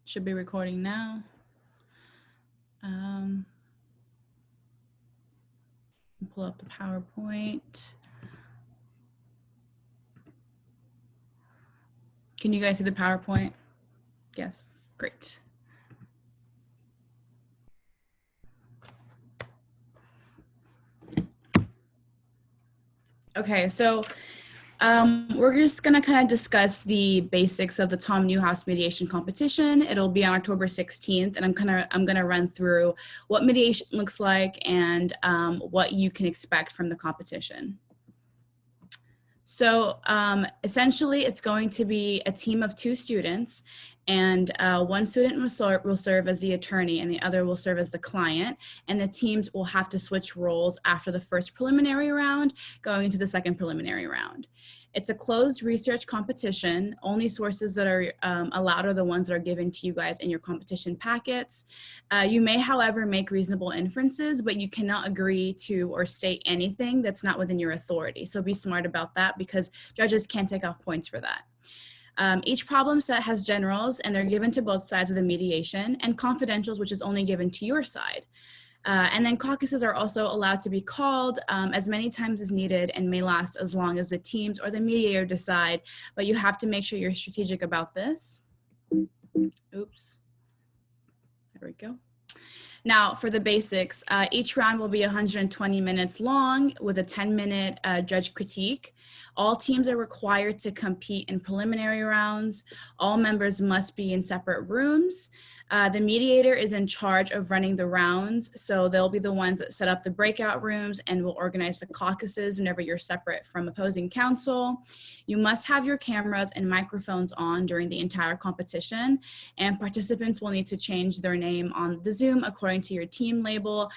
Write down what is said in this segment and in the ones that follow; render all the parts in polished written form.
Should be recording now. Pull up the PowerPoint. Can you guys see the PowerPoint? Yes, great. Okay, so we're just gonna kind of discuss the basics of the Tom Newhouse mediation competition. It'll be on October 16th, and I'm gonna run through what mediation looks like and what you can expect from the competition. So essentially, it's going to be a team of 2 students, and one student will serve as the attorney and the other will serve as the client, and the teams will have to switch roles after the first preliminary round, going into the second preliminary round. It's a closed research competition. Only sources that are allowed are the ones that are given to you guys in your competition packets. You may, however, make reasonable inferences, but you cannot agree to or state anything that's not within your authority. So be smart about that, because judges can't take off points for that. Each problem set has generals, and they're given to both sides with a mediation, and confidentials, which is only given to your side. And then caucuses are also allowed to be called as many times as needed and may last as long as the teams or the mediator decide, but you have to make sure you're strategic about this. Oops, there we go. Now for the basics, each round will be 120 minutes long with a 10-minute judge critique. All teams are required to compete in preliminary rounds. All members must be in separate rooms. The mediator is in charge of running the rounds, so they'll be the ones that set up the breakout rooms and will organize the caucuses whenever you're separate from opposing counsel. You must have your cameras and microphones on during the entire competition, and participants will need to change their name on the Zoom according to your team label.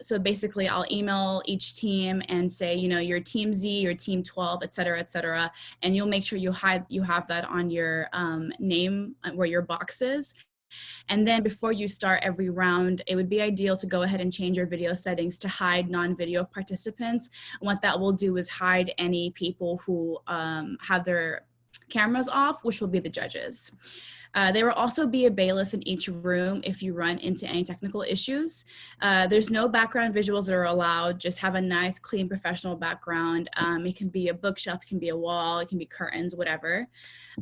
So basically, I'll email each team and say, you know, your team Z, your team 12, et cetera, and you'll make sure you have that on your name where your box is. And then before you start every round, it would be ideal to go ahead and change your video settings to hide non-video participants. And what that will do is hide any people who have their cameras off, which will be the judges. There will also be a bailiff in each room if you run into any technical issues. There's no background visuals that are allowed. Just have a nice, clean, professional background. It can be a bookshelf, it can be a wall, it can be curtains, whatever.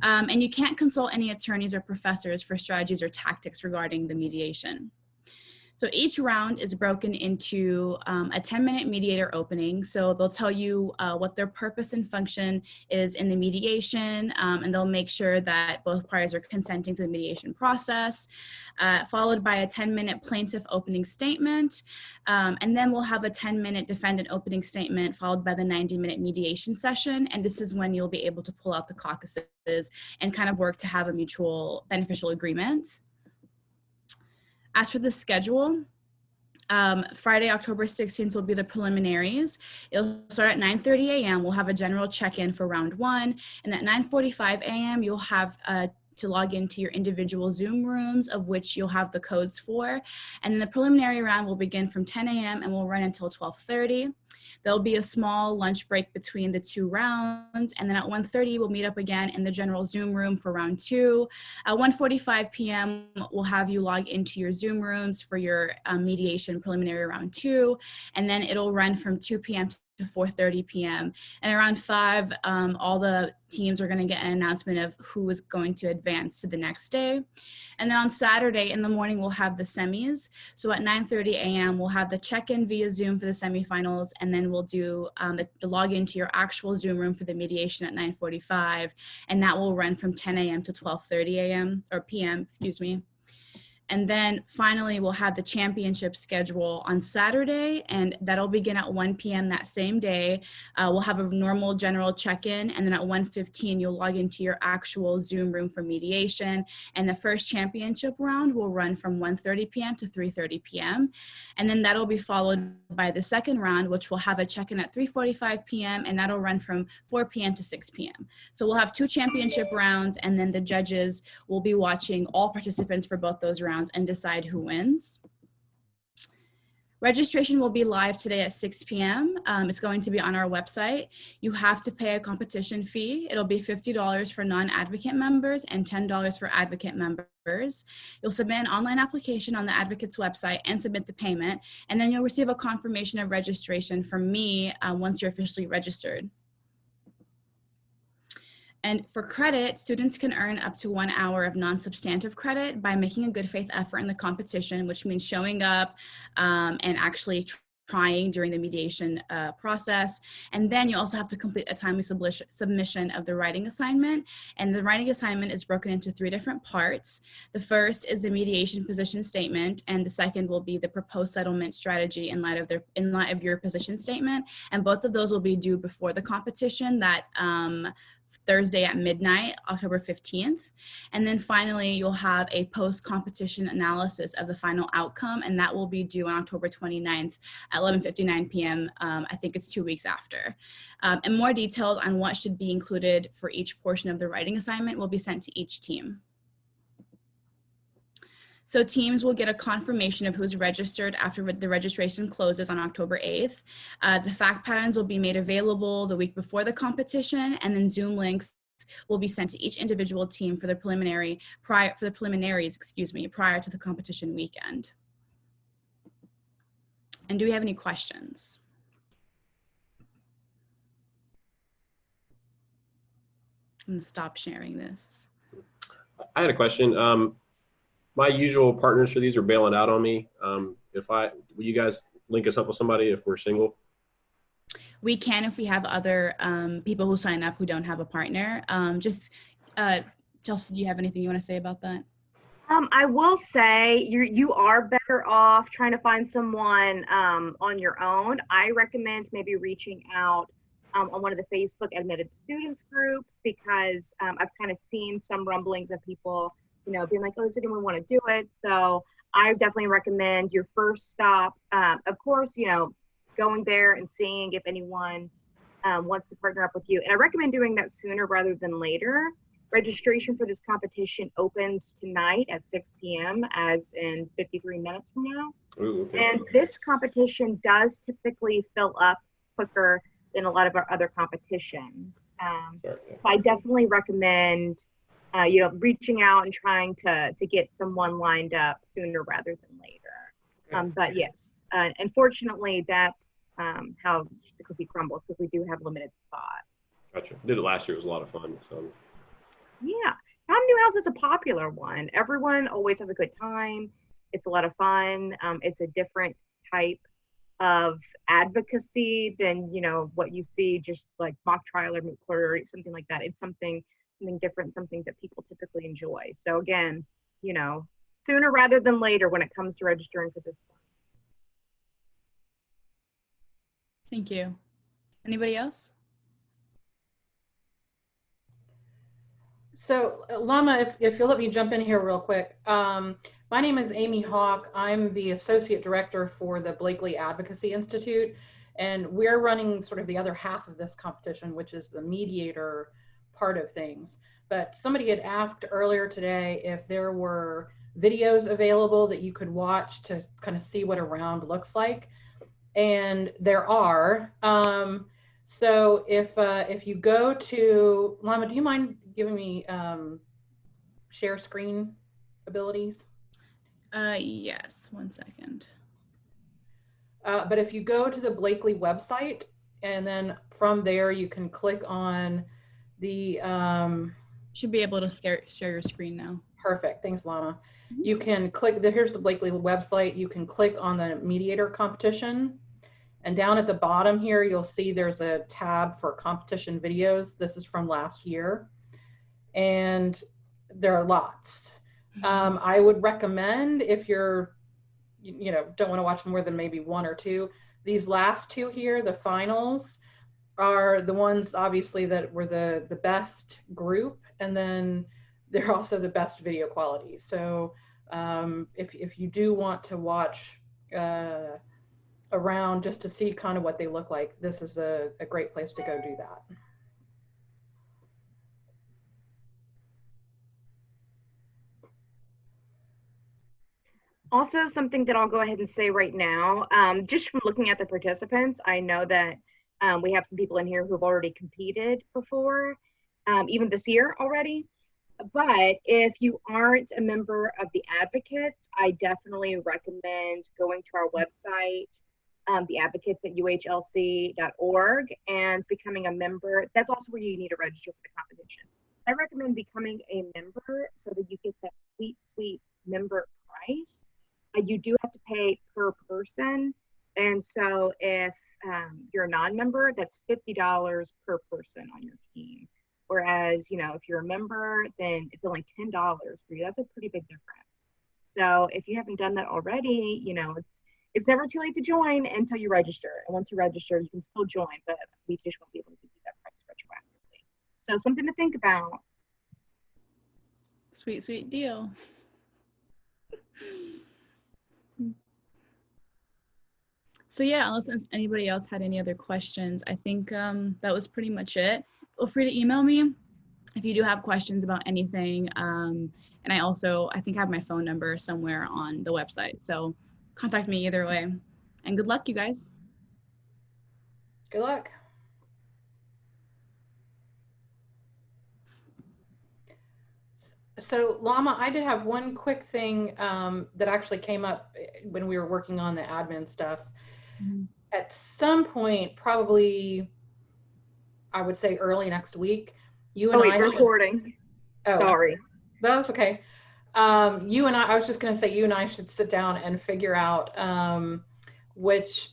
And you can't consult any attorneys or professors for strategies or tactics regarding the mediation. So each round is broken into a 10-minute mediator opening. So they'll tell you what their purpose and function is in the mediation, and they'll make sure that both parties are consenting to the mediation process, followed by a 10-minute plaintiff opening statement. And then we'll have a 10-minute defendant opening statement, followed by the 90-minute mediation session. And this is when you'll be able to pull out the caucuses and kind of work to have a mutual beneficial agreement. As for the schedule, Friday, October 16th will be the preliminaries. It'll start at 9:30 a.m. We'll have a general check-in for round 1. And at 9:45 a.m., you'll have to log into your individual Zoom rooms, of which you'll have the codes for. And then the preliminary round will begin from 10 a.m. and will run until 12:30. There'll be a small lunch break between the 2 rounds, and then at 1:30 we'll meet up again in the general Zoom room for round 2. At 1:45 p.m. we'll have you log into your Zoom rooms for your mediation preliminary round 2, and then it'll run from 2 p.m. to 4:30 p.m. And around 5, all the teams are going to get an announcement of who is going to advance to the next day. And then on Saturday in the morning, we'll have the semis. So at 9:30 a.m., we'll have the check-in via Zoom for the semifinals, and then we'll do the login to your actual Zoom room for the mediation at 9:45, and that will run from 10 a.m. to 12:30 a.m. or p.m., excuse me. And then finally, we'll have the championship schedule on Saturday, and that'll begin at 1 p.m. that same day. We'll have a normal general check-in, and then at 1:15, you'll log into your actual Zoom room for mediation. And the first championship round will run from 1:30 p.m. to 3:30 p.m. And then that'll be followed by the second round, which will have a check-in at 3:45 p.m., and that'll run from 4 p.m. to 6 p.m. So we'll have 2 championship rounds, and then the judges will be watching all participants for both those rounds and decide who wins. Registration will be live today at 6 p.m. It's going to be on our website. You have to pay a competition fee. It'll be $50 for non-advocate members and $10 for advocate members. You'll submit an online application on the advocate's website and submit the payment, and then you'll receive a confirmation of registration from me once you're officially registered. And for credit, students can earn up to 1 hour of non-substantive credit by making a good faith effort in the competition, which means showing up and actually trying during the mediation process. And then you also have to complete a timely submission of the writing assignment. And the writing assignment is broken into 3 different parts. The first is the mediation position statement, and the second will be the proposed settlement strategy in light of your position statement. And both of those will be due before the competition that Thursday at midnight, October 15th. And then finally, you'll have a post-competition analysis of the final outcome, and that will be due on October 29th at 11:59 p.m. I think it's 2 weeks after. And more details on what should be included for each portion of the writing assignment will be sent to each team. So teams will get a confirmation of who's registered after the registration closes on October 8th. The fact patterns will be made available the week before the competition, and then Zoom links will be sent to each individual team for the preliminaries, prior to the competition weekend. And do we have any questions? I'm gonna stop sharing this. I had a question. My usual partners for these are bailing out on me. Will you guys link us up with somebody if we're single? We can if we have other people who sign up who don't have a partner. Chelsea, do you have anything you want to say about that? I will say you are better off trying to find someone on your own. I recommend maybe reaching out on one of the Facebook admitted students groups, because I've kind of seen some rumblings of people, being like, oh, does anyone want to do it? So I definitely recommend your first stop, of course, going there and seeing if anyone wants to partner up with you. And I recommend doing that sooner rather than later. Registration for this competition opens tonight at 6 p.m. as in 53 minutes from now. Ooh, okay. And this competition does typically fill up quicker than a lot of our other competitions. So I definitely recommend reaching out and trying to get someone lined up sooner rather than later. But yes, unfortunately, that's how the cookie crumbles, because we do have limited spots. Gotcha. Did it last year. It was a lot of fun. So. Yeah, Newhouse is a popular one. Everyone always has a good time. It's a lot of fun. It's a different type of advocacy than what you see just like mock trial or moot court or something like that. It's something different, something that people typically enjoy. So again, sooner rather than later when it comes to registering for this one. Thank you. Anybody else? So Lama, if you'll let me jump in here real quick. My name is Amy Hawk. I'm the Associate Director for the Blakely Advocacy Institute, and we're running sort of the other half of this competition, which is the mediator part of things. But somebody had asked earlier today if there were videos available that you could watch to kind of see what a round looks like, and there are. So if you go to, Lama, do you mind giving me share screen abilities? Yes, 1 second. But if you go to the Blakely website, and then from there you can click on the Should be able to share your screen now. Perfect, thanks Lama. You can click here's the Blakely website. You can click on the mediator competition, and down at the bottom here you'll see there's a tab for competition videos. This is from last year, and there are lots. I would recommend, if you're don't want to watch more than maybe 1 or 2, these last 2 here, the finals, are the ones obviously that were the best group, and then they're also the best video quality. So if you do want to watch around just to see kind of what they look like, this is a great place to go do that. Also, something that I'll go ahead and say right now, just from looking at the participants, I know that we have some people in here who have already competed before, even this year already. But if you aren't a member of the advocates, I definitely recommend going to our website, theadvocates@uhlc.org, and becoming a member. That's also where you need to register for the competition. I recommend becoming a member so that you get that sweet, sweet member price. You do have to pay per person. And so if you're a non-member, that's $50 per person on your team. Whereas, you know, if you're a member, then it's only $10 for you. That's a pretty big difference. So if you haven't done that already, you know, it's never too late to join until you register. And once you register, you can still join, but we just won't be able to give you that price retroactively. So something to think about. Sweet, sweet deal. So yeah, unless anybody else had any other questions, I think that was pretty much it. Feel free to email me if you do have questions about anything. And I think I have my phone number somewhere on the website. So contact me either way. And good luck, you guys. Good luck. So Lama, I did have one quick thing that actually came up when we were working on the admin stuff. Mm-hmm. At some point, probably, I would say early next week, you and I recording. Oh, sorry. That's okay. I was just going to say, you and I should sit down and figure out which